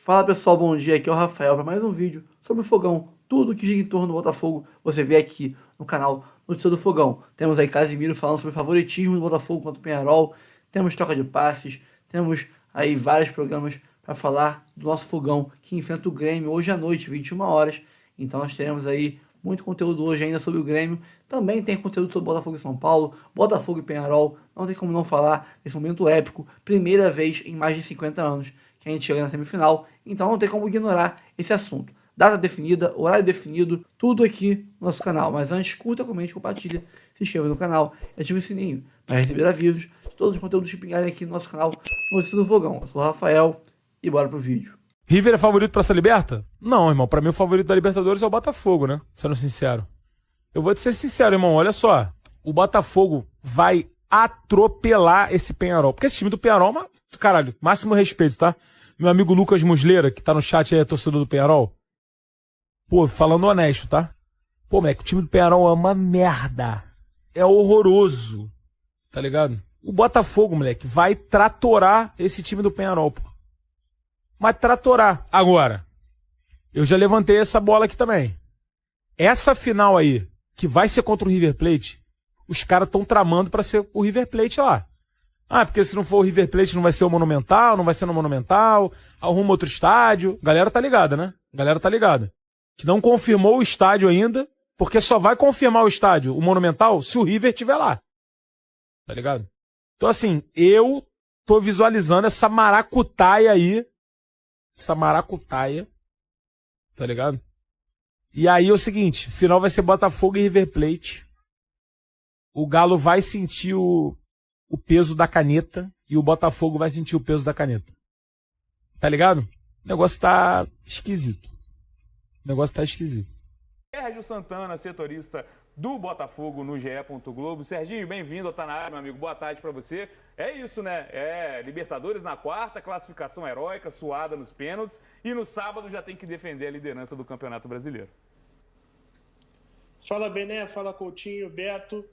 Fala pessoal, bom dia, aqui é o Rafael para mais um vídeo sobre o Fogão. Tudo que gira em torno do Botafogo você vê aqui no canal Notícia do Fogão. Temos aí Casimiro falando sobre o favoritismo do Botafogo contra o Peñarol, temos troca de passes, temos aí vários programas para falar do nosso Fogão que enfrenta o Grêmio hoje à noite, 21 horas. Então nós teremos aí muito conteúdo hoje ainda sobre o Grêmio. Também tem conteúdo sobre Botafogo e São Paulo, Botafogo e Peñarol. Não tem como não falar desse momento épico, primeira vez em mais de 50 anos que a gente chega na semifinal, então não tem como ignorar esse assunto. Data definida, horário definido, tudo aqui no nosso canal. Mas antes, curta, comente, compartilha, se inscreva no canal e ative o sininho para receber avisos de todos os conteúdos que pingarem aqui no nosso canal Notícia do Fogão. Eu sou o Rafael e bora pro vídeo. River é favorito pra ser liberta? Não, irmão. Pra mim o favorito da Libertadores é o Botafogo, né? Sendo sincero. Eu vou te ser sincero, irmão. Olha só. O Botafogo vai atropelar esse Peñarol. Porque esse time do Peñarol, caralho, máximo respeito, tá? Meu amigo Lucas Musleira, que tá no chat aí, é torcedor do Peñarol. Pô, falando honesto, tá? Pô, moleque, o time do Peñarol é uma merda. É horroroso. Tá ligado? O Botafogo, moleque, vai tratorar esse time do Peñarol, pô. Vai tratorar. Agora, eu já levantei essa bola aqui também. Essa final aí, que vai ser contra o River Plate, os caras estão tramando pra ser o River Plate lá. Ah, porque se não for o River Plate não vai ser o Monumental, não vai ser no Monumental, arruma outro estádio. Galera tá ligada, né? Galera tá ligada. Que não confirmou o estádio ainda, porque só vai confirmar o estádio, o Monumental, se o River estiver lá. Tá ligado? Então assim, eu tô visualizando essa maracutaia aí. Essa maracutaia. Tá ligado? E aí é o seguinte, final vai ser Botafogo e River Plate. O Galo vai sentir o peso da caneta e o Botafogo vai sentir o peso da caneta. Tá ligado? O negócio tá esquisito. O negócio tá esquisito. Sérgio Santana, setorista do Botafogo no GE. Globo. Serginho, bem-vindo, tá na área, meu amigo. Boa tarde pra você. É isso, né? É Libertadores na quarta, classificação heróica, suada nos pênaltis e no sábado já tem que defender a liderança do Campeonato Brasileiro. Fala, Bené, fala, Coutinho, Beto.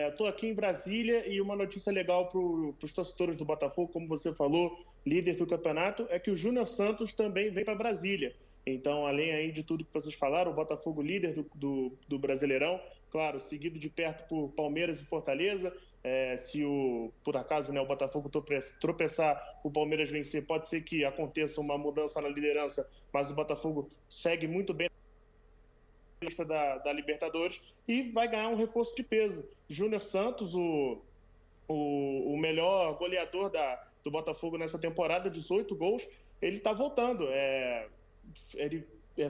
Estou aqui em Brasília e uma notícia legal para os torcedores do Botafogo, como você falou, líder do campeonato, é que o Júnior Santos também vem para Brasília. Então, além aí de tudo que vocês falaram, o Botafogo líder do Brasileirão, claro, seguido de perto por Palmeiras e Fortaleza. Se por acaso, né, o Botafogo tropeçar, o Palmeiras vencer, pode ser que aconteça uma mudança na liderança, mas o Botafogo segue muito bem da Libertadores e vai ganhar um reforço de peso. Júnior Santos, o melhor goleador do Botafogo nessa temporada, 18 gols, ele está voltando. Ele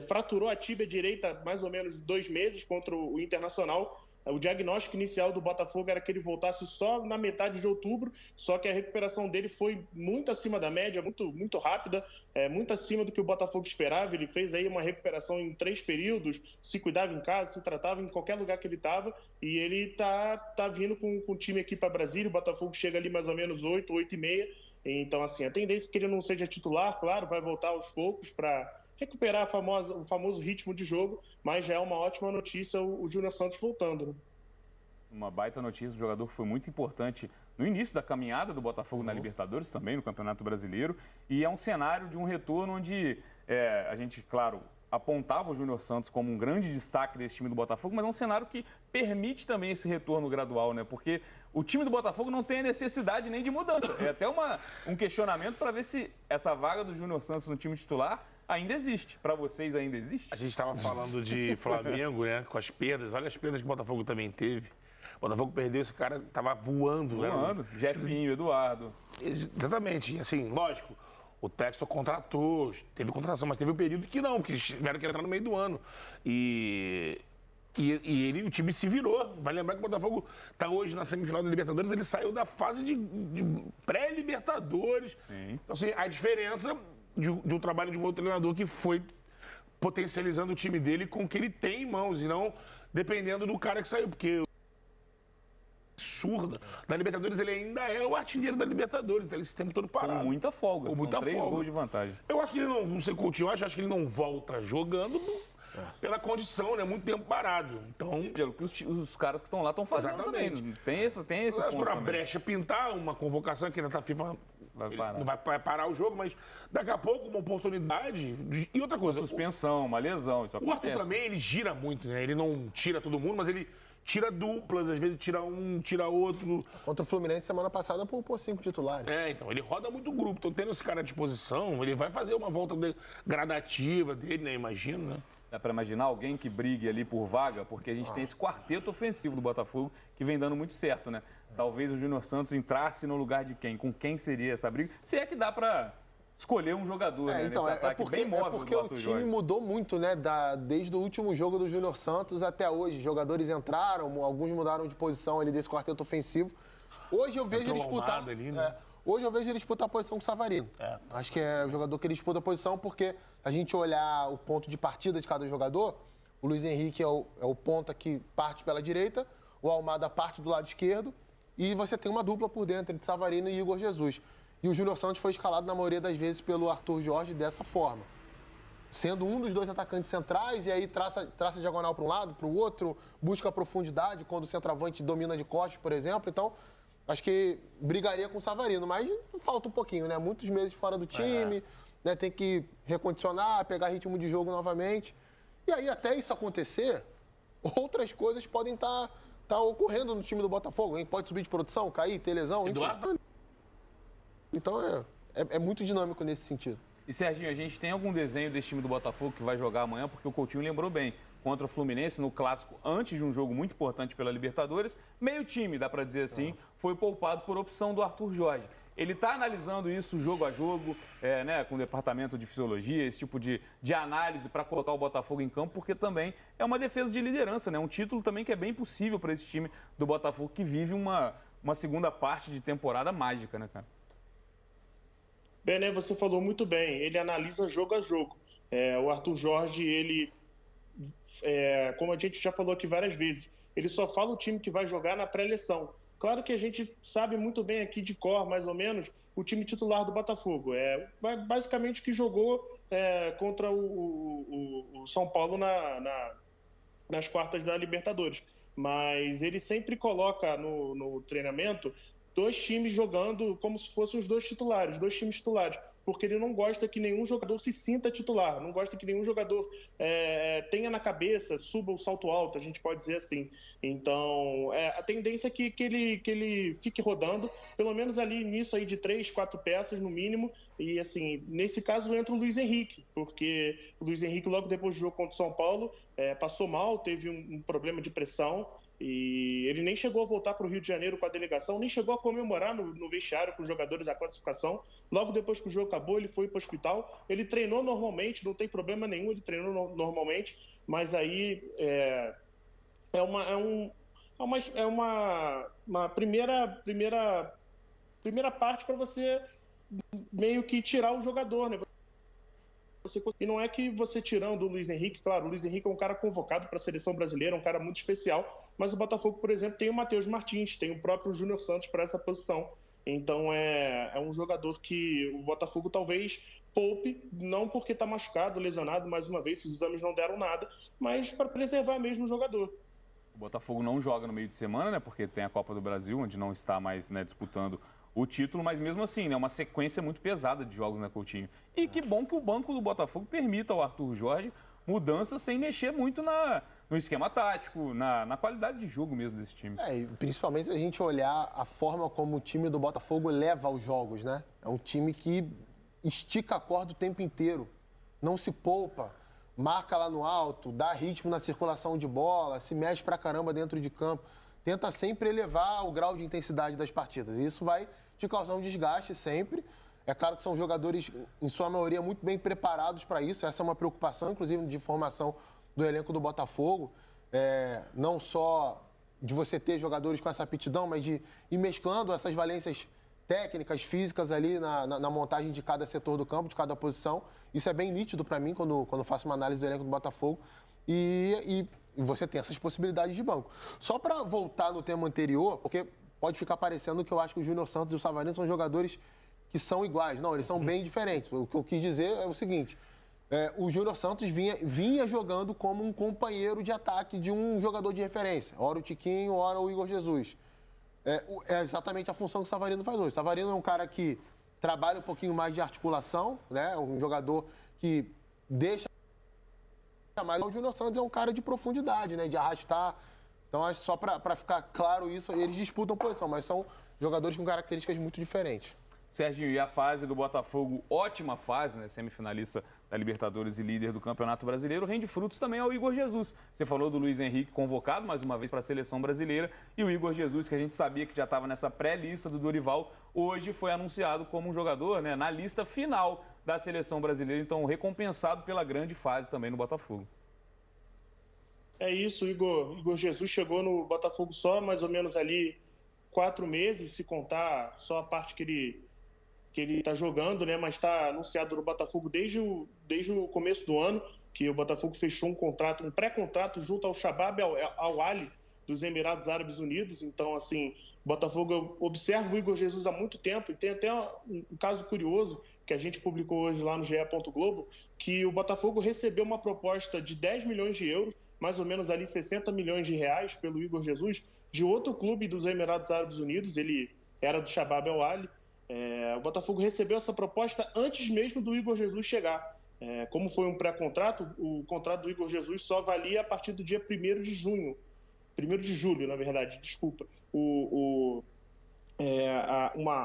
fraturou a tíbia direita há mais ou menos 2 meses contra o Internacional. O diagnóstico inicial do Botafogo era que ele voltasse só na metade de outubro, só que a recuperação dele foi muito acima da média, muito, muito rápida, muito acima do que o Botafogo esperava. Ele fez aí uma recuperação em 3 períodos, se cuidava em casa, se tratava em qualquer lugar que ele estava, e ele tá vindo com o time aqui para Brasília. O Botafogo chega ali mais ou menos 8h30, então assim, a tendência é que ele não seja titular, claro, vai voltar aos poucos para recuperar o famoso ritmo de jogo, mas já é uma ótima notícia o Júnior Santos voltando, né? Uma baita notícia, o jogador que foi muito importante no início da caminhada do Botafogo na Libertadores, também no Campeonato Brasileiro, e é um cenário de um retorno onde a gente, claro, apontava o Júnior Santos como um grande destaque desse time do Botafogo, mas é um cenário que permite também esse retorno gradual, né? Porque o time do Botafogo não tem a necessidade nem de mudança. É até um questionamento para ver se essa vaga do Júnior Santos no time titular ainda existe. Para vocês ainda existe? A gente estava falando de Flamengo, né? Com as perdas. Olha as perdas que o Botafogo também teve. O Botafogo perdeu, esse cara tava voando. Voando. Né? Jefinho, Eduardo. Exatamente. E assim, lógico, o Textor contratou, teve contratação, mas teve um período que não, que eles tiveram que entrar no meio do ano. E o time se virou. Vai lembrar que o Botafogo está hoje na semifinal da Libertadores, ele saiu da fase de pré-Libertadores. Sim. Então, assim, a diferença de um trabalho de um outro treinador que foi potencializando o time dele com o que ele tem em mãos e não dependendo do cara que saiu, porque absurda. Na Libertadores ele ainda é o artilheiro da Libertadores, tá esse tempo todo parado. Com muita folga, com muita 3 folga. gols de vantagem. Eu acho que ele não sei Coutinho, eu acho que ele não volta jogando pela condição, né? Muito tempo parado. Então, pelo que os caras que estão lá estão fazendo também. Tem esse ponto por uma também. brecha pintar, uma convocação que ainda tá FIFA Vai parar. Não vai parar o jogo, mas daqui a pouco uma oportunidade. E outra coisa. Suspensão, uma lesão, isso O Arthur acontece. também, ele gira muito, né? Ele não tira todo mundo, mas ele tira duplas, às vezes tira um, tira outro. Contra o Fluminense, semana passada, poupou 5 titulares. Então, ele roda muito grupo. Então, tendo esse cara à disposição, ele vai fazer uma volta gradativa dele, né? Imagino, né? Dá pra imaginar alguém que brigue ali por vaga, porque a gente tem esse quarteto ofensivo do Botafogo que vem dando muito certo, né? Talvez o Júnior Santos entrasse no lugar de quem? Com quem seria essa briga? Se é que dá pra escolher um jogador, né? Então, Nesse ataque bem móvel porque do o Arthur time Jorge. mudou muito, né? Desde o último jogo do Júnior Santos até hoje. Jogadores entraram, alguns mudaram de posição ali desse quarteto ofensivo. Hoje eu vejo ele disputar. Almada ali, né? Hoje eu vejo ele disputar a posição com o Savarino. Acho que é o jogador que ele disputa a posição, porque a gente olhar o ponto de partida de cada jogador, o Luiz Henrique é o ponta que parte pela direita, o Almada parte do lado esquerdo, e você tem uma dupla por dentro entre Savarino e Igor Jesus. E o Júnior Santos foi escalado na maioria das vezes pelo Arthur Jorge dessa forma. Sendo um dos dois atacantes centrais, e aí traça diagonal para um lado, para o outro, busca profundidade quando o centroavante domina de costas, por exemplo. Então, acho que brigaria com o Savarino, mas falta um pouquinho, né? Muitos meses fora do time, né? Tem que recondicionar, pegar ritmo de jogo novamente. E aí, até isso acontecer, outras coisas podem estar ocorrendo no time do Botafogo. Hein? Pode subir de produção, cair, ter lesão, enfim. Então, é muito dinâmico nesse sentido. E, Serginho, a gente tem algum desenho desse time do Botafogo que vai jogar amanhã? Porque o Coutinho lembrou bem. Contra o Fluminense, no clássico, antes de um jogo muito importante pela Libertadores, meio time, dá pra dizer assim, foi poupado por opção do Arthur Jorge. Ele está analisando isso jogo a jogo, né, com o departamento de fisiologia, esse tipo de análise para colocar o Botafogo em campo, porque também é uma defesa de liderança, né? Um título também que é bem possível para esse time do Botafogo que vive uma segunda parte de temporada mágica, né, cara? Bem, né, você falou muito bem, ele analisa jogo a jogo. O Arthur Jorge, ele, como a gente já falou aqui várias vezes, ele só fala o time que vai jogar na pré-eleição. Claro que a gente sabe muito bem aqui de cor, mais ou menos, o time titular do Botafogo. Basicamente que jogou contra o São Paulo nas quartas da Libertadores. Mas ele sempre coloca no treinamento 2 times jogando como se fossem os 2 times titulares, porque ele não gosta que nenhum jogador se sinta titular, não gosta que nenhum jogador tenha na cabeça, suba o salto alto, a gente pode dizer assim. Então, a tendência é que ele fique rodando, pelo menos ali nisso aí de 3, 4 peças no mínimo, e assim, nesse caso entra o Luiz Henrique, porque o Luiz Henrique logo depois do jogo contra o São Paulo passou mal, teve um problema de pressão, e ele nem chegou a voltar para o Rio de Janeiro com a delegação, nem chegou a comemorar no vestiário com os jogadores a classificação. Logo depois que o jogo acabou, ele foi para o hospital. Ele treinou normalmente, não tem problema nenhum, ele treinou normalmente, mas aí uma primeira parte para você meio que tirar o jogador, né? E não é que você tirando o Luiz Henrique, claro, o Luiz Henrique é um cara convocado para a seleção brasileira, um cara muito especial, mas o Botafogo, por exemplo, tem o Matheus Martins, tem o próprio Júnior Santos para essa posição. Então é um jogador que o Botafogo talvez poupe, não porque está machucado, lesionado, mais uma vez, os exames não deram nada, mas para preservar mesmo o jogador. O Botafogo não joga no meio de semana, né? Porque tem a Copa do Brasil, onde não está mais, né, disputando o título, mas mesmo assim, né, uma sequência muito pesada de jogos, né, Coutinho? E que bom que o banco do Botafogo permita ao Arthur Jorge mudanças sem mexer muito no esquema tático, na qualidade de jogo mesmo desse time. E principalmente se a gente olhar a forma como o time do Botafogo leva os jogos, né? É um time que estica a corda o tempo inteiro, não se poupa, marca lá no alto, dá ritmo na circulação de bola, se mexe pra caramba dentro de campo. Tenta sempre elevar o grau de intensidade das partidas. E isso vai te causar um desgaste sempre. É claro que são jogadores, em sua maioria, muito bem preparados para isso. Essa é uma preocupação, inclusive, de formação do elenco do Botafogo. Não só de você ter jogadores com essa aptidão, mas de ir mesclando essas valências técnicas, físicas ali na montagem de cada setor do campo, de cada posição. Isso é bem nítido para mim quando faço uma análise do elenco do Botafogo. E você tem essas possibilidades de banco. Só para voltar no tema anterior, porque pode ficar parecendo que eu acho que o Júnior Santos e o Savarino são jogadores que são iguais. Não, eles são bem diferentes. O que eu quis dizer é o seguinte, o Júnior Santos vinha jogando como um companheiro de ataque de um jogador de referência. Ora o Tiquinho, ora o Igor Jesus. É exatamente a função que o Savarino faz hoje. O Savarino é um cara que trabalha um pouquinho mais de articulação, né? Um jogador que deixa mais. O Júnior Santos é um cara de profundidade, né? De arrastar. Então, acho que só para ficar claro isso, eles disputam posição, mas são jogadores com características muito diferentes. Serginho, e a fase do Botafogo, ótima fase, né? Semifinalista da Libertadores e líder do Campeonato Brasileiro, rende frutos também ao Igor Jesus. Você falou do Luiz Henrique, convocado mais uma vez para a seleção brasileira, e o Igor Jesus, que a gente sabia que já estava nessa pré-lista do Dorival, hoje foi anunciado como um jogador, né, na lista final da seleção brasileira, então recompensado pela grande fase também no Botafogo. É isso, o Igor Jesus chegou no Botafogo só mais ou menos ali 4 meses, se contar só a parte que ele está jogando, né? Mas está anunciado no Botafogo desde o começo do ano, que o Botafogo fechou um pré-contrato junto ao Shabab Al-Ahly dos Emirados Árabes Unidos. Então, assim, o Botafogo observa o Igor Jesus há muito tempo, e tem até um caso curioso que a gente publicou hoje lá no GE. Globo, que o Botafogo recebeu uma proposta de 10 milhões de euros, mais ou menos ali 60 milhões de reais pelo Igor Jesus, de outro clube dos Emirados Árabes Unidos. Ele era do Shabab Al-Ahly. O Botafogo recebeu essa proposta antes mesmo do Igor Jesus chegar. Como foi um pré-contrato, o contrato do Igor Jesus só valia a partir do dia 1º de junho. 1º de julho, na verdade, desculpa.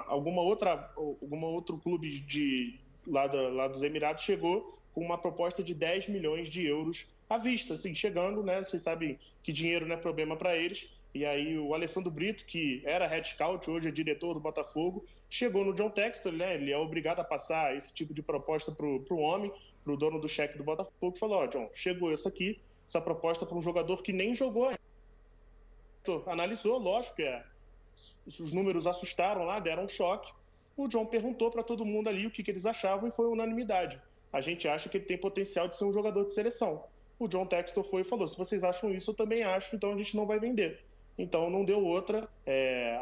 Algum outro clube lá dos Emirados chegou com uma proposta de 10 milhões de euros à vista, assim, chegando, né? Vocês sabem que dinheiro não é problema para eles. E aí o Alessandro Brito, que era head scout, hoje é diretor do Botafogo, chegou no John Textor, né? Ele é obrigado a passar esse tipo de proposta pro homem, pro dono do cheque do Botafogo, e falou: ó, John, chegou essa proposta para um jogador que nem jogou ainda. Analisou, lógico que os números assustaram lá, deram um choque. O John perguntou para todo mundo ali o que eles achavam e foi unanimidade. A gente acha que ele tem potencial de ser um jogador de seleção. O John Textor foi e falou: se vocês acham isso, eu também acho, então a gente não vai vender. Então não deu outra.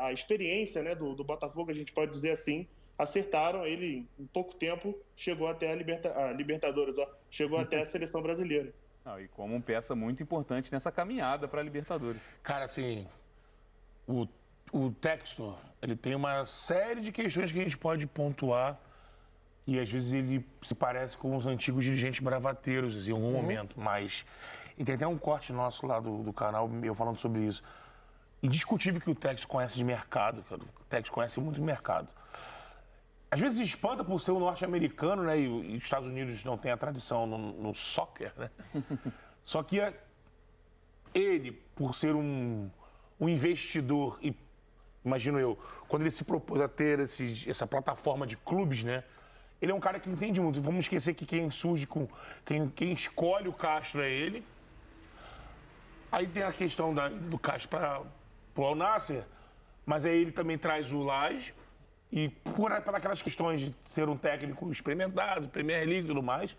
A experiência, né, do Botafogo, a gente pode dizer assim, acertaram. Ele, em pouco tempo, chegou até a Libertadores, chegou até a seleção brasileira. E como peça muito importante nessa caminhada para a Libertadores. Cara, assim, o Textor, ele tem uma série de questões que a gente pode pontuar e às vezes ele se parece com os antigos dirigentes bravateiros em algum momento, mas... E tem até um corte nosso lá do canal, eu falando sobre isso. Indiscutível que o Textor conhece de mercado, cara. O Textor conhece muito de mercado. Às vezes espanta por ser um norte-americano, né? E os Estados Unidos não têm a tradição no soccer, né? Só que ele, por ser um investidor, e imagino eu, quando ele se propôs a ter essa plataforma de clubes, né? Ele é um cara que entende muito. Vamos esquecer que quem surge com... Quem escolhe o Castro é ele. Aí tem a questão do Castro para o Al Nassr, mas aí ele também traz o Lage. E por aquelas questões de ser um técnico experimentado, Premier League e tudo mais.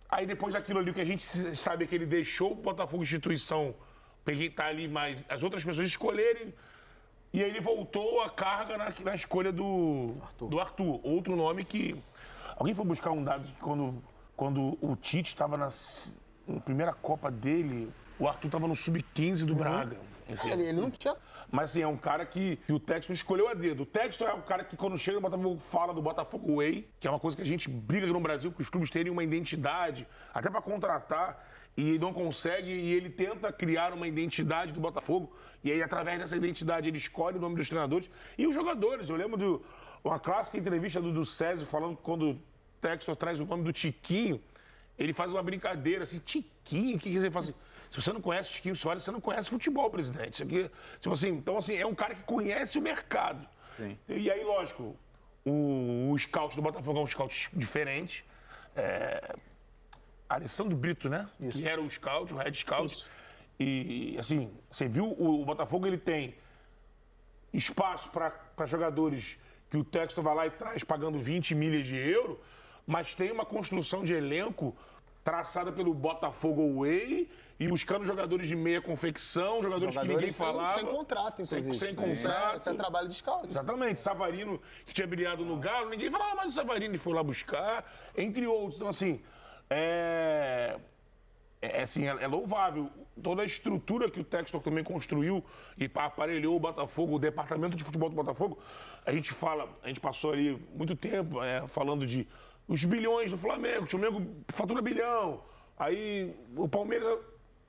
Aí depois daquilo ali, o que a gente sabe é que ele deixou o Botafogo instituição, tá ali, mas as outras pessoas escolherem. E aí ele voltou a carga na escolha do Arthur. Outro nome que... Alguém foi buscar um dado de que quando o Tite estava na primeira Copa dele, o Arthur estava no Sub-15 do Braga. Ele não tinha... Mas assim, é um cara que o Textor escolheu a dedo. O Textor é um cara que quando chega no Botafogo fala do Botafogo Way, que é uma coisa que a gente briga aqui no Brasil, que os clubes terem uma identidade, até para contratar, e não consegue, e ele tenta criar uma identidade do Botafogo, e aí através dessa identidade ele escolhe o nome dos treinadores e os jogadores. Eu lembro de uma clássica entrevista do César falando que quando o Textor traz o nome do Tiquinho, ele faz uma brincadeira assim: Tiquinho? O que você faz assim? Se você não conhece o Tiquinho Soares, você não conhece futebol, presidente. Isso aqui, tipo assim, então, assim, é um cara que conhece o mercado. Sim. E aí, lógico, o scout do Botafogo é um scout diferente. Alessandro Brito, né? Isso. Que era o scout, o head scout. Isso. E, assim, você viu, o Botafogo, ele tem espaço para jogadores que o Textor vai lá e traz pagando 20 milhas de euro, mas tem uma construção de elenco traçada pelo Botafogo Way e buscando jogadores de meia confecção, jogadores que ninguém falava. Sem contrato, inclusive. Sem contrato. Isso é trabalho de scout. Exatamente. Savarino, que tinha brilhado no Galo, ninguém falava mais do Savarino e foi lá buscar, entre outros. Então, assim, é é louvável. Toda a estrutura que o Textor também construiu e aparelhou o Botafogo, o departamento de futebol do Botafogo, a gente passou ali muito tempo falando de os bilhões do Flamengo, o Flamengo fatura bilhão. Aí o Palmeiras,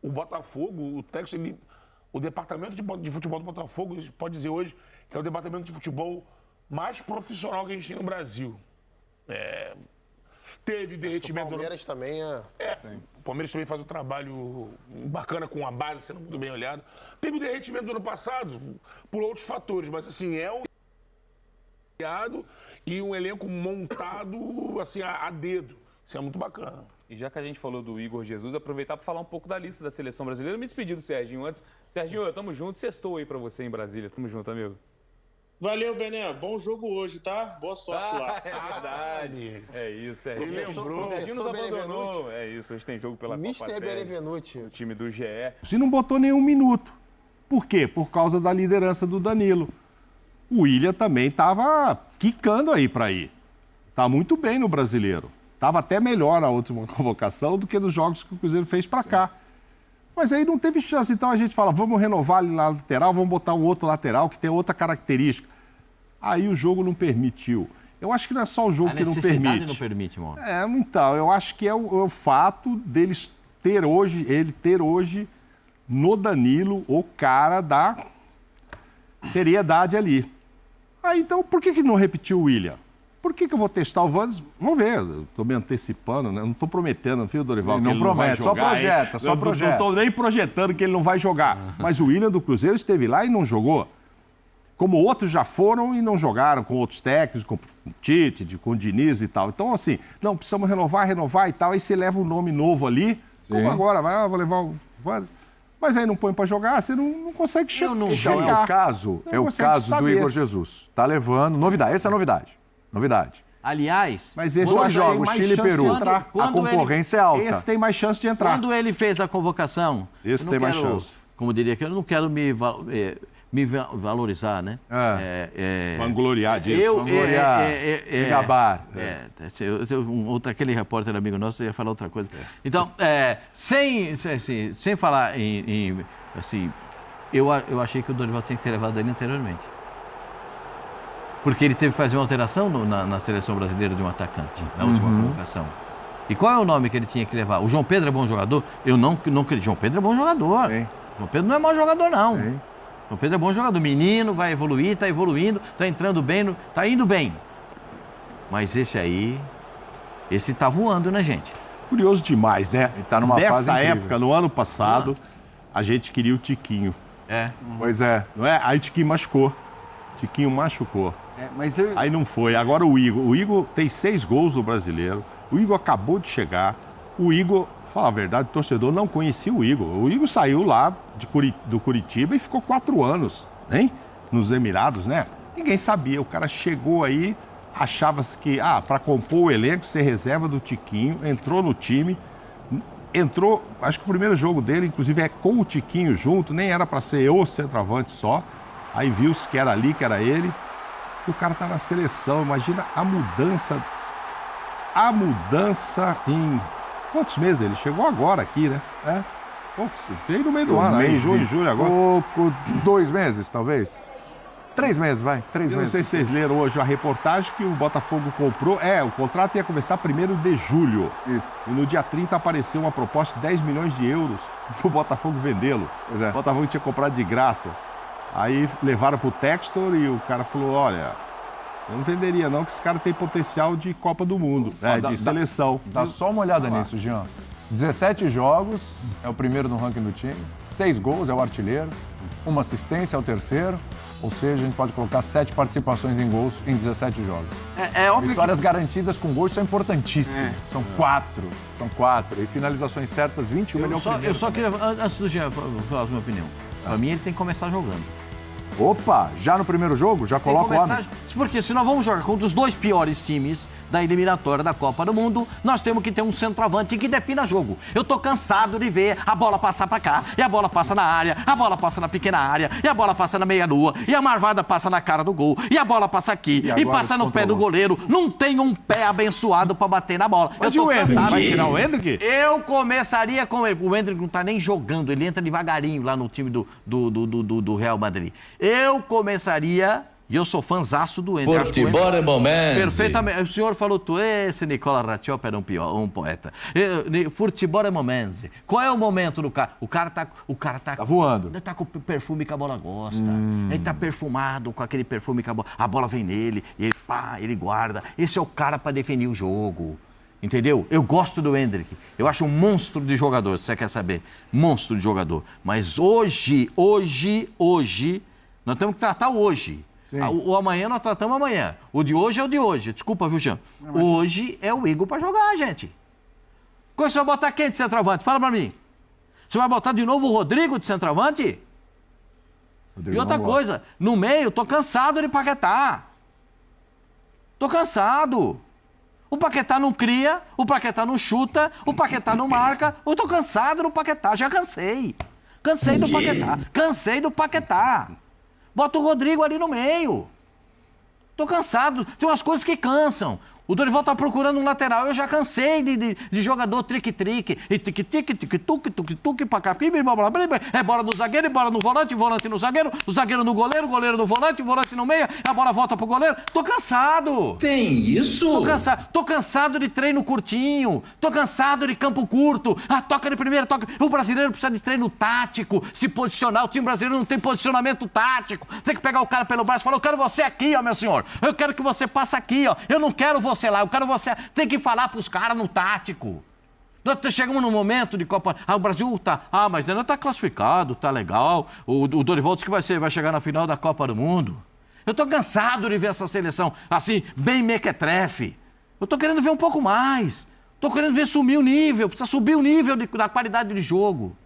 o Botafogo, o Textor, o departamento de futebol do Botafogo, pode dizer hoje que é o departamento de futebol mais profissional que a gente tem no Brasil. Teve derretimento... O Palmeiras também O Palmeiras também faz um trabalho bacana com a base sendo muito bem olhada. Teve derretimento do ano passado por outros fatores, mas assim, e um elenco montado assim, a dedo. Isso é muito bacana. E já que a gente falou do Igor Jesus, aproveitar para falar um pouco da lista da seleção brasileira. Me despedir do Serginho antes. Serginho, tamo junto. Sextou aí para você em Brasília. Tamo junto, amigo. Valeu, Bené. Bom jogo hoje, tá? Boa sorte lá. É verdade. É isso, Serginho. Professor Serginho nos abandonou. Benevenuti. É isso, hoje tem jogo pela Copa Mr. Série, Benevenuti. o time do GE. Se não botou nenhum minuto. Por quê? Por causa da liderança do Danilo. O William também estava quicando aí para ir. Tá muito bem no Brasileiro. Tava até melhor na última convocação do que nos jogos que o Cruzeiro fez para cá. Mas aí não teve chance. Então a gente fala, vamos renovar ali na lateral, vamos botar um outro lateral que tem outra característica. Aí o jogo não permitiu. Eu acho que não é só o jogo que não permite. A necessidade não permite, mano. Então, eu acho que é o fato deles ter hoje no Danilo o cara da seriedade ali. Aí então, por que não repetiu o William? Por que eu vou testar o Wanderson? Vamos ver, estou me antecipando, né? Não estou prometendo, viu, Dorival? Não promete, só projeta, só projeta. Não estou nem projetando que ele não vai jogar. Mas o William do Cruzeiro esteve lá e não jogou. Como outros já foram e não jogaram com outros técnicos, com o Tite, com o Diniz e tal. Então, assim, não, precisamos renovar e tal. Aí você leva um nome novo ali, como agora, vou levar o... Mas aí não põe para jogar, você não consegue chegar. Então, é o caso do Igor Jesus. Tá levando, novidade, essa é a novidade. Aliás, mas esse dois jogos, Chile e Peru, a concorrência é alta. Esse tem mais chance de entrar. Quando ele fez a convocação... Esse tem mais chance. Como diria que eu não quero me valorizar, né? Vangloriar disso. Me gabar. Aquele repórter amigo nosso ia falar outra coisa. Então, sem falar assim, eu achei que o Dorival tinha que ter levado ele anteriormente. Porque ele teve que fazer uma alteração na seleção brasileira de um atacante, na última convocação. E qual é o nome que ele tinha que levar? O João Pedro é bom jogador? Eu não acredito. João Pedro é bom jogador. Sim. João Pedro não é mau jogador, não. Sim. João Pedro é bom jogador. Menino, vai evoluir, está evoluindo, está entrando bem, está indo bem. Mas esse tá voando, né, gente? Curioso demais, né? Ele tá numa fase incrível. Época, no ano passado, a gente queria o Tiquinho. Pois é. Não é? Aí o Tiquinho machucou. Aí não foi. Agora o Igor tem 6 gols no Brasileiro. O Igor acabou de chegar. O Igor, fala a verdade, o torcedor não conhecia o Igor. O Igor saiu lá do Curitiba e ficou 4 anos, hein? Nos Emirados, né? Ninguém sabia. O cara chegou aí, achava-se que, para compor o elenco, ser reserva do Tiquinho, entrou no time. Acho que o primeiro jogo dele, inclusive, é com o Tiquinho junto, nem era para ser o centroavante só. Aí viu-se que era ali, que era ele. E o cara tá na seleção. Imagina a mudança. A mudança em... Quantos meses? Ele chegou agora aqui, né? Veio no meio do ano, aí, junho, julho agora. 2 meses, talvez. 3 meses, vai. 3 meses. Eu não sei se vocês leram hoje a reportagem que o Botafogo comprou. O contrato ia começar 1º de julho. Isso. E no dia 30 apareceu uma proposta de 10 milhões de euros pro Botafogo vendê-lo. Pois é. O Botafogo tinha comprado de graça. Aí levaram pro Textor e o cara falou, olha, eu não venderia não, que esse cara tem potencial de Copa do Mundo, de seleção. Dá só uma olhada nisso, Jean. 17 jogos, é o primeiro no ranking do time, 6 gols, é o artilheiro, 1 assistência, é o terceiro, ou seja, a gente pode colocar 7 participações em gols em 17 jogos. Óbvio Vitórias garantidas com gols são importantíssimas. São 4. E finalizações certas, 21 milhões. Eu só queria, antes do Jean falar a minha opinião, para mim ele tem que começar jogando. Opa, já no primeiro jogo? Já coloca o homem? Porque se nós vamos jogar contra os 2 piores times da eliminatória da Copa do Mundo, nós temos que ter um centroavante que defina jogo. Eu tô cansado de ver a bola passar pra cá, e a bola passa na área, a bola passa na pequena área, e a bola passa na meia-lua, e a marvada passa na cara do gol, e a bola passa aqui, e passa no pé do goleiro. Não tem um pé abençoado pra bater na bola. Mas eu tô cansado. Vai tirar o Endrick? Eu começaria com ele. O Endrick não tá nem jogando, ele entra devagarinho lá no time do Real Madrid. Eu começaria, e eu sou fãzaço do Endrick. Futebol é momento. Perfeitamente. O senhor falou, esse Nicola Ratiopa era um poeta. Futebol é momento. Qual é o momento do cara? O cara tá voando. Ele tá com o perfume que a bola gosta. Ele tá perfumado com aquele perfume que a bola vem nele, e ele guarda. Esse é o cara para definir o jogo. Entendeu? Eu gosto do Endrick. Eu acho um monstro de jogador, se você quer saber. Monstro de jogador. Mas hoje, nós temos que tratar o hoje. O amanhã nós tratamos amanhã. O de hoje é o de hoje. Desculpa, viu, Jean? Hoje é o Igor pra jogar, gente. Como você vai botar quem de centroavante? Fala pra mim. Você vai botar de novo o Rodrigo de centroavante? E outra coisa, no meio, tô cansado de Paquetá. Tô cansado. O Paquetá não cria, o Paquetá não chuta, o Paquetá não marca. Eu tô cansado do Paquetá, já cansei. Cansei do Paquetá. Bota o Rodrigo ali no meio. Tô cansado, tem umas coisas que cansam. O Dorival tá procurando um lateral, eu já cansei de jogador trique-trique. E tique-tique, pra cá. É bola no zagueiro, bola no volante, volante no zagueiro, o zagueiro no goleiro, goleiro no volante, volante no meia, a bola volta pro goleiro. Tô cansado. Tem isso? Tô cansado de treino curtinho. Tô cansado de campo curto. Toca de primeira, toca. O brasileiro precisa de treino tático, se posicionar. O time brasileiro não tem posicionamento tático. Tem que pegar o cara pelo braço e falar, eu quero você aqui, ó, meu senhor. Eu quero que você passe aqui, ó. Eu não quero você lá, eu quero você. Tem que falar pros caras no tático. Nós chegamos num momento de Copa. O Brasil tá. Mas ainda tá classificado, tá legal. O Dorival disse que vai chegar na final da Copa do Mundo. Eu tô cansado de ver essa seleção assim, bem mequetrefe. Eu tô querendo ver um pouco mais. Tô querendo ver sumir o nível. Precisa subir o nível da qualidade de jogo.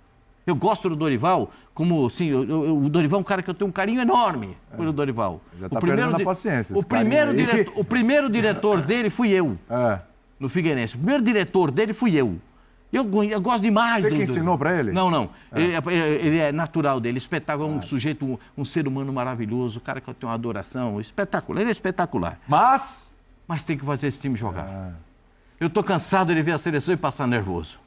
Eu gosto do Dorival, como assim, o Dorival é um cara que eu tenho um carinho enorme pelo Dorival. Já tá perdendo a paciência. O primeiro diretor dele fui eu, no Figueirense. O primeiro diretor dele fui eu. Eu gosto demais do... Você que ensinou pra ele? Não. Ele é natural dele, espetáculo, é um sujeito, um ser humano maravilhoso, um cara que eu tenho uma adoração, espetacular, ele é espetacular. Mas tem que fazer esse time jogar. Eu tô cansado de ver a seleção e passar nervoso.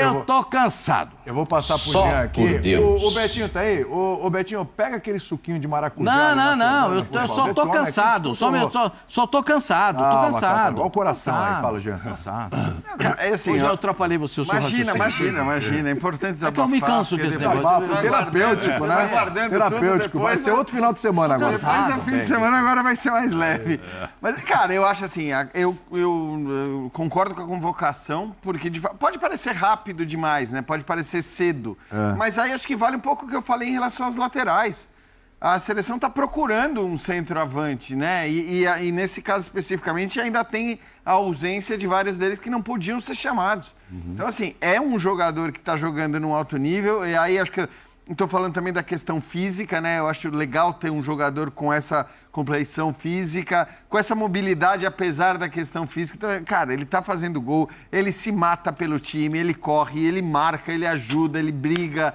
Eu tô cansado. Eu vou passar pro Jean aqui. O Betinho tá aí? O Betinho, pega aquele suquinho de maracujá. Não. Eu só tô cansado. Só tô cansado. Tô cansado. Olha o coração aí, fala, Jean. Cansado. É assim, hoje eu atrapalhei você, o seu Imagina. É importante desabafar. É que eu me canso desse negócio. Terapêutico, né? Terapêutico. Vai ser outro final de semana agora. Depois do fim de semana agora vai ser mais leve. Mas, cara, eu acho assim, eu concordo com a convocação, porque pode parecer rápido demais, né? Pode parecer cedo. Mas aí acho que vale um pouco o que eu falei em relação às laterais. A seleção está procurando um centroavante, né? E nesse caso especificamente ainda tem a ausência de vários deles que não podiam ser chamados. Então, assim, é um jogador que está jogando num alto nível, e aí acho que estou falando também da questão física, né? Eu acho legal ter um jogador com essa compleição física, com essa mobilidade, apesar da questão física. Então, cara, ele tá fazendo gol, ele se mata pelo time, ele corre, ele marca, ele ajuda, ele briga.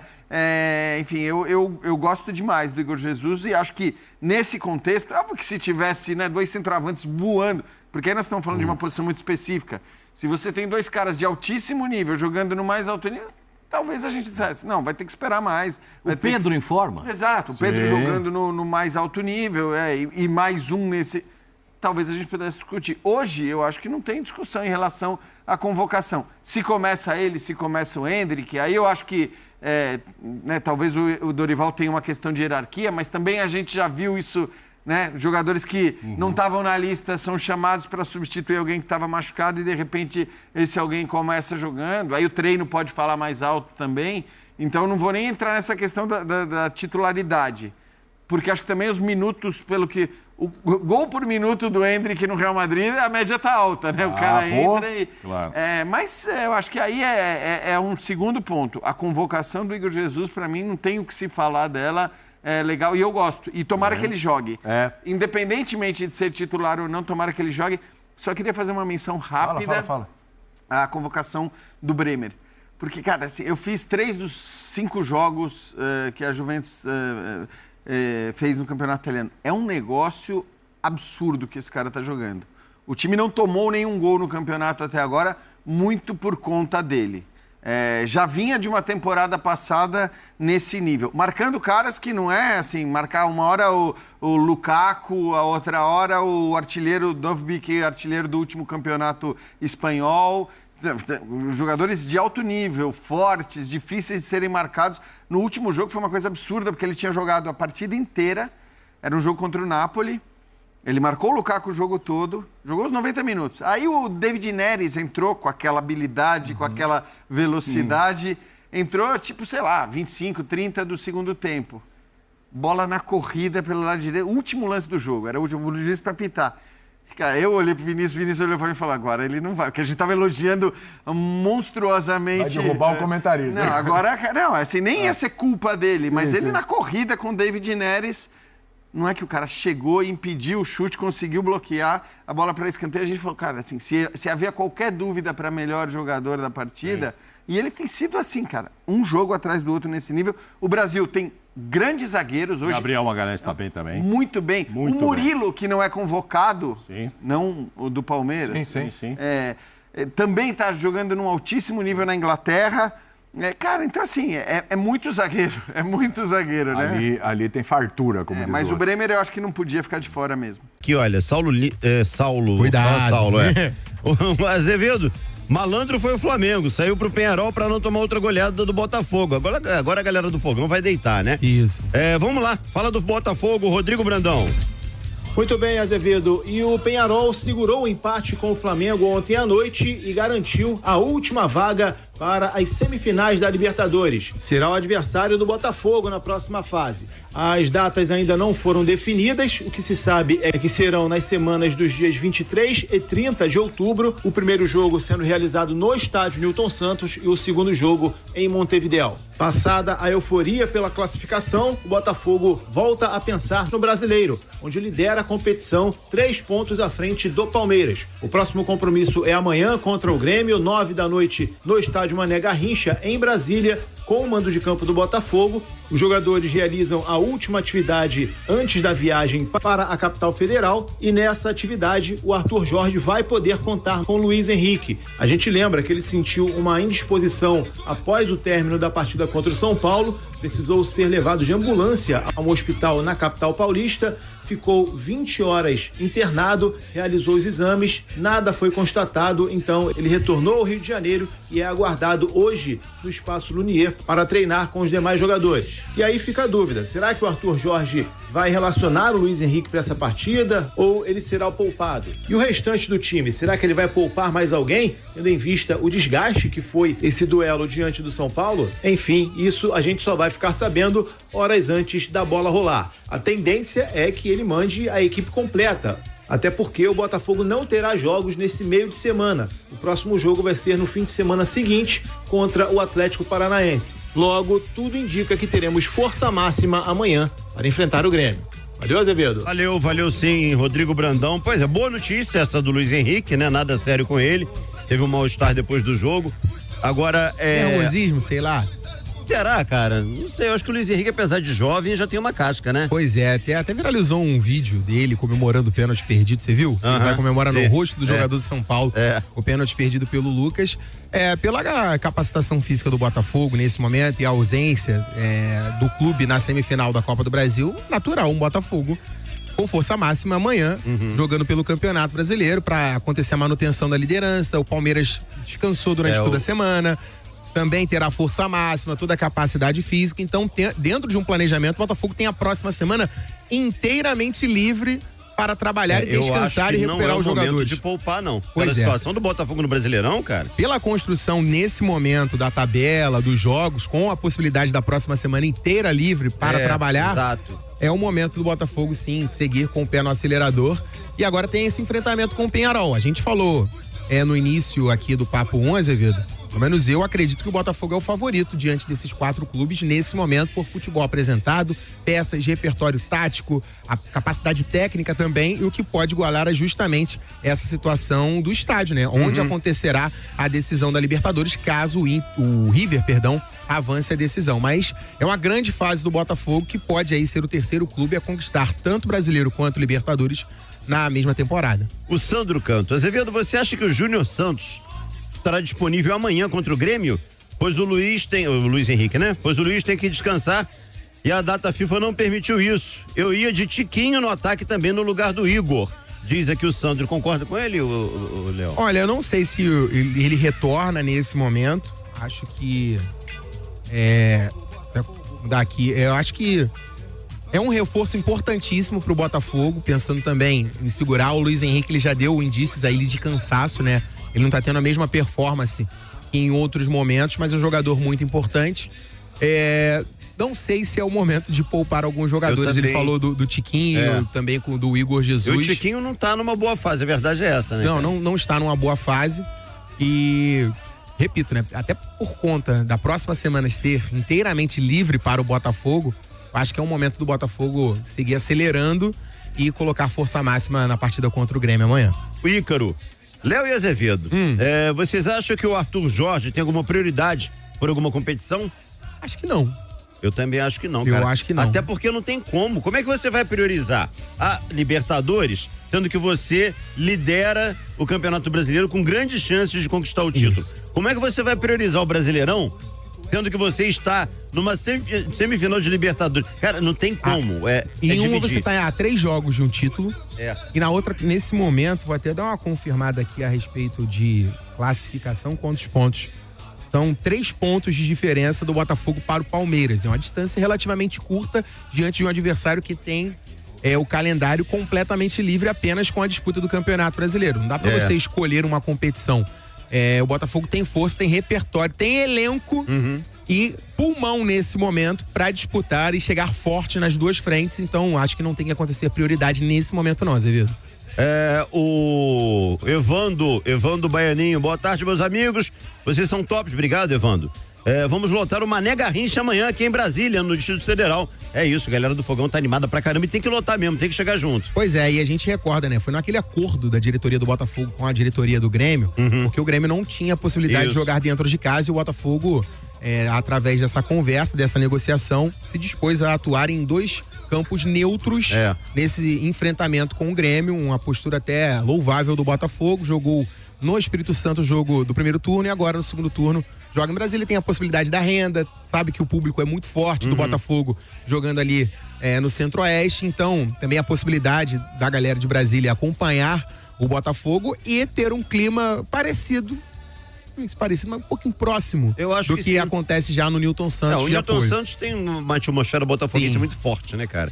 Enfim, eu gosto demais do Igor Jesus e acho que nesse contexto, óbvio que se tivesse, né, 2 centroavantes voando, porque aí nós estamos falando de uma posição muito específica. Se você tem 2 caras de altíssimo nível jogando no mais alto nível, talvez a gente dissesse, não, vai ter que esperar mais. O Pedro em forma? Exato, o Pedro jogando no mais alto nível, e mais um nesse... Talvez a gente pudesse discutir. Hoje, eu acho que não tem discussão em relação à convocação. Se começa ele, se começa o Endrick, aí eu acho que talvez o Dorival tenha uma questão de hierarquia, mas também a gente já viu isso, né? Jogadores que não estavam na lista são chamados para substituir alguém que estava machucado e, de repente, esse alguém começa jogando. Aí o treino pode falar mais alto também. Então, eu não vou nem entrar nessa questão da titularidade. Porque acho que também os minutos, pelo que... O gol por minuto do Endrick no Real Madrid, a média tá alta, né? O cara entra e... Claro. Mas eu acho que aí é um segundo ponto. A convocação do Igor Jesus, para mim, não tem o que se falar dela legal e eu gosto. E tomara que ele jogue. Independentemente de ser titular ou não, tomara que ele jogue. Só queria fazer uma menção rápida à convocação do Bremer. Porque, cara, assim, eu fiz 3 dos 5 jogos que a Juventus fez no Campeonato Italiano. É um negócio absurdo que esse cara tá jogando. O time não tomou nenhum gol no campeonato até agora, muito por conta dele. Já vinha de uma temporada passada nesse nível. Marcando caras que não é assim, marcar uma hora o Lukaku, a outra hora o artilheiro Dovbyk, artilheiro do último campeonato espanhol. Jogadores de alto nível, fortes, difíceis de serem marcados. No último jogo foi uma coisa absurda, porque ele tinha jogado a partida inteira. Era um jogo contra o Napoli. Ele marcou o Lukaku o jogo todo, jogou os 90 minutos. Aí o David Neres entrou com aquela habilidade, com aquela velocidade. Entrou, tipo, sei lá, 25, 30 do segundo tempo. Bola na corrida pelo lado direito. Último lance do jogo, era o último juiz para pitar. Cara, eu olhei pro Vinícius olhou para mim e falou, agora ele não vai, porque a gente tava elogiando monstruosamente. Vai derrubar o comentarista. Não, agora, não, assim, nem ia ser culpa dele, mas ele na corrida com o David Neres, não é que o cara chegou e impediu o chute, conseguiu bloquear a bola para escanteio. A gente falou, cara, assim, se havia qualquer dúvida para melhor jogador da partida, e ele tem sido assim, cara, um jogo atrás do outro nesse nível. O Brasil tem grandes zagueiros hoje. Gabriel Magalhães está bem também. Muito bem. Muito o Murilo, que não é convocado, Sim. não o do Palmeiras. Sim. Também está jogando num altíssimo nível na Inglaterra. Cara, então assim, é muito zagueiro. É muito zagueiro, né? Ali tem fartura, como diz mas o o Bremer eu acho que não podia ficar de fora mesmo. Aqui, olha, Saulo... Cuidado. Saulo, O Azevedo, malandro foi o Flamengo, saiu pro Peñarol pra não tomar outra goleada do Botafogo. Agora a galera do Fogão vai deitar, né? Isso. Vamos lá, fala do Botafogo, Rodrigo Brandão. Muito bem, Azevedo. E o Peñarol segurou o empate com o Flamengo ontem à noite e garantiu a última vaga para as semifinais da Libertadores. Será o adversário do Botafogo na próxima fase. As datas ainda não foram definidas. O que se sabe é que serão nas semanas dos dias 23 e 30 de outubro, o primeiro jogo sendo realizado no estádio Newton Santos e o segundo jogo em Montevideo. Passada a euforia pela classificação, o Botafogo volta a pensar no Brasileiro, onde lidera a competição 3 pontos à frente do Palmeiras. O próximo compromisso é amanhã contra o Grêmio, 9 da noite, no estádio Mané Garrincha, em Brasília, com o mando de campo do Botafogo. Os jogadores realizam a última atividade antes da viagem para a capital federal e nessa atividade o Arthur Jorge vai poder contar com o Luiz Henrique. A gente lembra que ele sentiu uma indisposição após o término da partida contra o São Paulo, precisou ser levado de ambulância a um hospital na capital paulista, ficou 20 horas internado, realizou os exames, nada foi constatado, então ele retornou ao Rio de Janeiro e é aguardado hoje no Espaço Lunier para treinar com os demais jogadores. E aí fica a dúvida, será que o Arthur Jorge vai relacionar o Luiz Henrique para essa partida ou ele será o poupado? E o restante do time, será que ele vai poupar mais alguém, tendo em vista o desgaste que foi esse duelo diante do São Paulo? Enfim, isso a gente só vai ficar sabendo horas antes da bola rolar. A tendência é que ele mande a equipe completa, até porque o Botafogo não terá jogos nesse meio de semana. O próximo jogo vai ser no fim de semana seguinte contra o Atlético Paranaense. Logo, tudo indica que teremos força máxima amanhã para enfrentar o Grêmio. Valeu, Azevedo? Valeu sim, Rodrigo Brandão. Pois é, boa notícia essa do Luiz Henrique, né? Nada sério com ele. Teve um mal-estar depois do jogo. Agora, nervosismo, sei lá. Será, cara? Não sei, eu acho que o Luiz Henrique, apesar de jovem, já tem uma casca, né? Pois é, até viralizou um vídeo dele comemorando o pênalti perdido, você viu? Ele vai comemorar no rosto do jogador do São Paulo, o pênalti perdido pelo Lucas. Pela capacitação física do Botafogo nesse momento e a ausência do clube na semifinal da Copa do Brasil, natural, um Botafogo com força máxima amanhã, jogando pelo Campeonato Brasileiro para acontecer a manutenção da liderança. O Palmeiras descansou durante toda a semana. Também terá força máxima, toda a capacidade física. Então, dentro de um planejamento, o Botafogo tem a próxima semana inteiramente livre para trabalhar e descansar e recuperar os jogadores. Não é o momento de poupar, não. Pela situação do Botafogo no Brasileirão, cara. Pela construção, nesse momento, da tabela, dos jogos, com a possibilidade da próxima semana inteira livre para trabalhar. Exato. É o momento do Botafogo, sim, seguir com o pé no acelerador. E agora tem esse enfrentamento com o Peñarol. A gente falou no início aqui do Papo 1, Azevedo, Pelo menos eu acredito que o Botafogo é o favorito diante desses 4 clubes nesse momento, por futebol apresentado, peças, repertório tático, a capacidade técnica também, e o que pode igualar é justamente essa situação do estádio, né? Onde acontecerá a decisão da Libertadores, caso o River, avance a decisão. Mas é uma grande fase do Botafogo, que pode aí ser o terceiro clube a conquistar tanto o Brasileiro quanto o Libertadores na mesma temporada. O Sandro Canto. Azevedo, você acha que o Júnior Santos estará disponível amanhã contra o Grêmio? Pois o Luiz Henrique, né? Pois o Luiz tem que descansar e a data FIFA não permitiu isso. Eu ia de Tiquinho no ataque também no lugar do Igor. Diz aqui o Sandro. Concorda com ele, o Léo? Olha, eu não sei se ele retorna nesse momento. Acho que eu acho que é um reforço importantíssimo pro Botafogo, pensando também em segurar. O Luiz Henrique, ele já deu indícios aí de cansaço, né? Ele não tá tendo a mesma performance que em outros momentos, mas é um jogador muito importante. Não sei se é o momento de poupar alguns jogadores. Ele falou do Tiquinho, também do Igor Jesus. E o Tiquinho não tá numa boa fase, a verdade é essa, né? Não está numa boa fase. E, repito, né? Até por conta da próxima semana ser inteiramente livre para o Botafogo, acho que é um momento do Botafogo seguir acelerando e colocar força máxima na partida contra o Grêmio amanhã. O Ícaro, Léo e Azevedo, vocês acham que o Arthur Jorge tem alguma prioridade por alguma competição? Acho que não. Eu também acho que não, cara. Eu acho que não. Até porque não tem como. Como é que você vai priorizar a Libertadores, sendo que você lidera o Campeonato Brasileiro com grandes chances de conquistar o título? Isso. Como é que você vai priorizar o Brasileirão, sendo que você está numa semifinal de Libertadores? Cara, não tem como. Em uma você tá a 3 jogos de um título. E na outra, nesse momento, vou até dar uma confirmada aqui a respeito de classificação, quantos pontos. São 3 pontos de diferença do Botafogo para o Palmeiras. É uma distância relativamente curta diante de um adversário que tem o calendário completamente livre apenas com a disputa do Campeonato Brasileiro. Não dá pra você escolher uma competição. O Botafogo tem força, tem repertório, tem elenco e pulmão nesse momento para disputar e chegar forte nas 2 frentes. Então, acho que não tem que acontecer prioridade nesse momento não, Azevedo. O Evando Baianinho, boa tarde, meus amigos, vocês são tops, obrigado, Evando. Vamos lotar o Mané Garrincha amanhã aqui em Brasília, no Distrito Federal. É isso, a galera do Fogão tá animada pra caramba e tem que lotar mesmo, tem que chegar junto. Pois é, e a gente recorda, né, foi naquele acordo da diretoria do Botafogo com a diretoria do Grêmio, porque o Grêmio não tinha a possibilidade de jogar dentro de casa e o Botafogo, através dessa conversa, dessa negociação, se dispôs a atuar em 2 campos neutros nesse enfrentamento com o Grêmio, uma postura até louvável do Botafogo. Jogou no Espírito Santo o jogo do primeiro turno e agora no segundo turno joga em Brasília. Tem a possibilidade da renda, sabe que o público é muito forte do Botafogo jogando ali no Centro-Oeste, então também a possibilidade da galera de Brasília acompanhar o Botafogo e ter um clima parecido, mas um pouquinho próximo do que acontece já no Newton Santos. O Newton Santos tem uma atmosfera botafoguense muito forte, né, cara?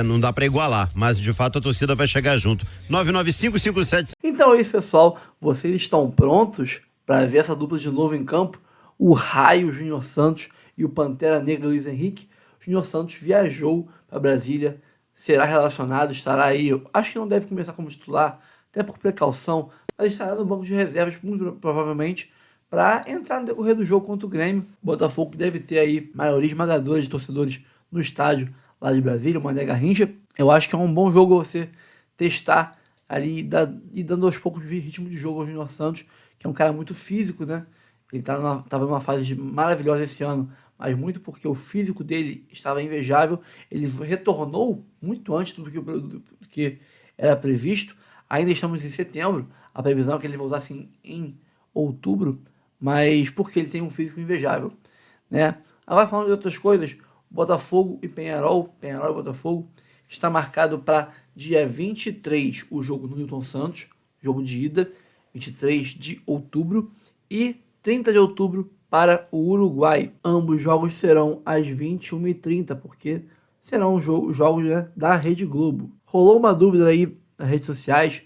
Não dá pra igualar, mas de fato a torcida vai chegar junto. 99557. Então é isso, pessoal. Vocês estão prontos para ver essa dupla de novo em campo? O Raio Júnior Santos e o Pantera Negra Luiz Henrique. O Júnior Santos viajou para Brasília, será relacionado, estará aí. Eu acho que não deve começar como titular, até por precaução, mas estará no banco de reservas, muito provavelmente, para entrar no decorrer do jogo contra o Grêmio. O Botafogo deve ter aí maioria esmagadora de torcedores no estádio lá de Brasília, o Mané Garrincha. Eu acho que é um bom jogo você testar ali e dando aos poucos ritmo de jogo ao Júnior Santos, que é um cara muito físico, né? Ele estava numa fase maravilhosa esse ano, mas muito porque o físico dele estava invejável. Ele retornou muito antes do que era previsto. Ainda estamos em setembro, a previsão é que ele voltasse em outubro, mas porque ele tem um físico invejável, né? Agora falando de outras coisas, Botafogo e Peñarol e Botafogo, está marcado para dia 23 o jogo no Newton Santos, jogo de ida, 23 de outubro, e 30 de outubro para o Uruguai. Ambos jogos serão às 21h30, porque serão jogos, né, da Rede Globo. Rolou uma dúvida aí nas redes sociais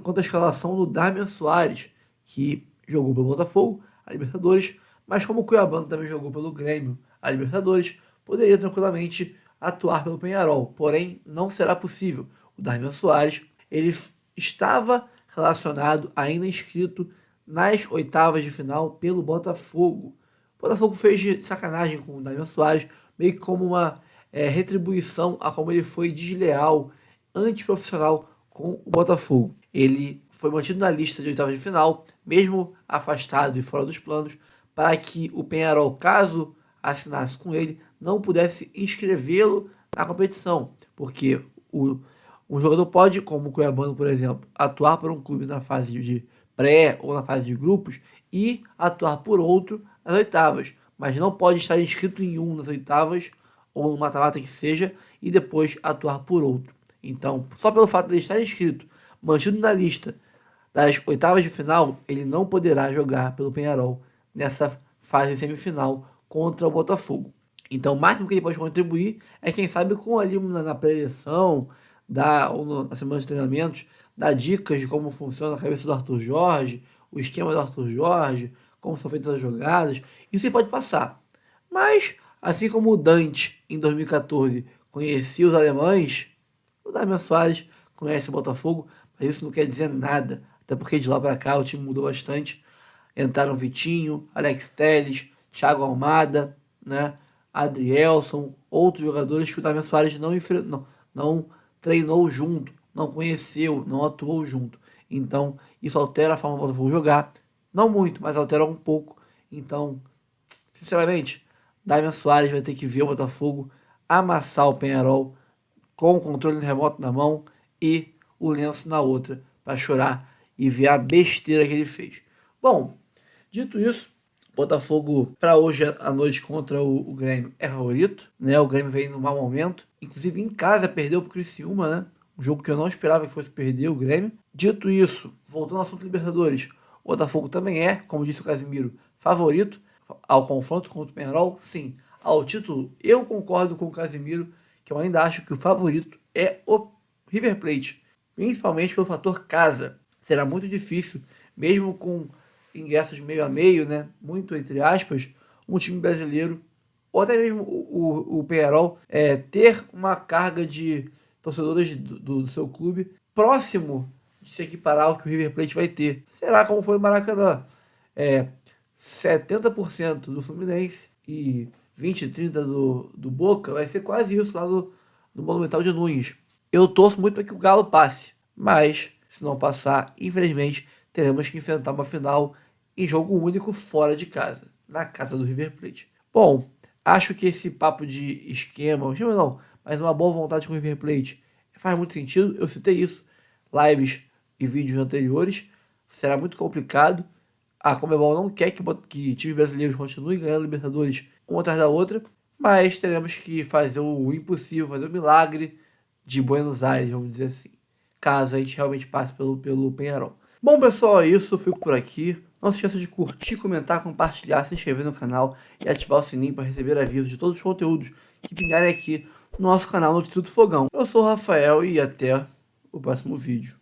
quanto à escalação do Darmian Soares, que jogou pelo Botafogo, a Libertadores, mas como o Cuiabano também jogou pelo Grêmio, a Libertadores, poderia tranquilamente atuar pelo Peñarol, porém não será possível. O Darmian Soares, ele estava relacionado, ainda inscrito nas oitavas de final pelo Botafogo. O Botafogo fez de sacanagem com o Damian Soares, meio que como uma retribuição a como ele foi desleal, antiprofissional com o Botafogo. Ele foi mantido na lista de oitavas de final, mesmo afastado e fora dos planos, para que o Peñarol, caso assinasse com ele, não pudesse inscrevê-lo na competição, porque um jogador pode, como o Cuiabano, por exemplo, atuar por um clube na fase de pré ou na fase de grupos e atuar por outro nas oitavas, mas não pode estar inscrito em um nas oitavas ou no mata-mata que seja e depois atuar por outro. Então, só pelo fato de ele estar inscrito, mantido na lista das oitavas de final, ele não poderá jogar pelo Peñarol nessa fase semifinal contra o Botafogo. Então, o máximo que ele pode contribuir é, quem sabe, com ali na pré-eleição, ou na semana de treinamentos, dar dicas de como funciona a cabeça do Arthur Jorge, o esquema do Arthur Jorge, como são feitas as jogadas. Isso ele pode passar. Mas, assim como o Dante, em 2014, conhecia os alemães, o Damian Soares conhece o Botafogo, mas isso não quer dizer nada. Até porque de lá para cá o time mudou bastante. Entraram Vitinho, Alex Telles, Thiago Almada, né, Adrielson, outros jogadores que o Damian Soares não treinou junto, não conheceu, não atuou junto. Então, isso altera a forma do Botafogo jogar. Não muito, mas altera um pouco. Então, sinceramente, Damian Soares vai ter que ver o Botafogo amassar o Peñarol com o controle remoto na mão e o lenço na outra, para chorar e ver a besteira que ele fez. Bom, dito isso, Botafogo para hoje à noite contra o Grêmio é favorito, né? O Grêmio vem num mau momento, inclusive em casa perdeu pro Criciúma, né? Um jogo que eu não esperava que fosse perder o Grêmio. Dito isso, voltando ao assunto Libertadores, o Botafogo também é, como disse o Casimiro, favorito ao confronto contra o Peñarol. Sim, ao título eu concordo com o Casimiro, que eu ainda acho que o favorito é o River Plate, principalmente pelo fator casa. Será muito difícil, mesmo com ingressos meio a meio, né, muito entre aspas, um time brasileiro, ou até mesmo o Peñarol, ter uma carga de torcedores do seu clube próximo de se equiparar ao que o River Plate vai ter. Será como foi o Maracanã? 70% do Fluminense e 20, 30 do Boca, vai ser quase isso lá no Monumental de Nunes. Eu torço muito para que o Galo passe, mas se não passar, infelizmente, teremos que enfrentar uma final em jogo único fora de casa, na casa do River Plate. Bom, acho que esse papo de esquema, mas uma boa vontade com o River Plate faz muito sentido. Eu citei isso, lives e vídeos anteriores. Será muito complicado. A Conmebol não quer que times brasileiros continuem ganhando Libertadores uma atrás da outra, mas teremos que fazer o impossível, fazer o milagre de Buenos Aires, vamos dizer assim, caso a gente realmente passe pelo Peñarol. Bom, pessoal, é isso. Eu fico por aqui. Não se esqueça de curtir, comentar, compartilhar, se inscrever no canal e ativar o sininho para receber avisos de todos os conteúdos que pingarem aqui no nosso canal Notícias do Fogão. Eu sou o Rafael e até o próximo vídeo.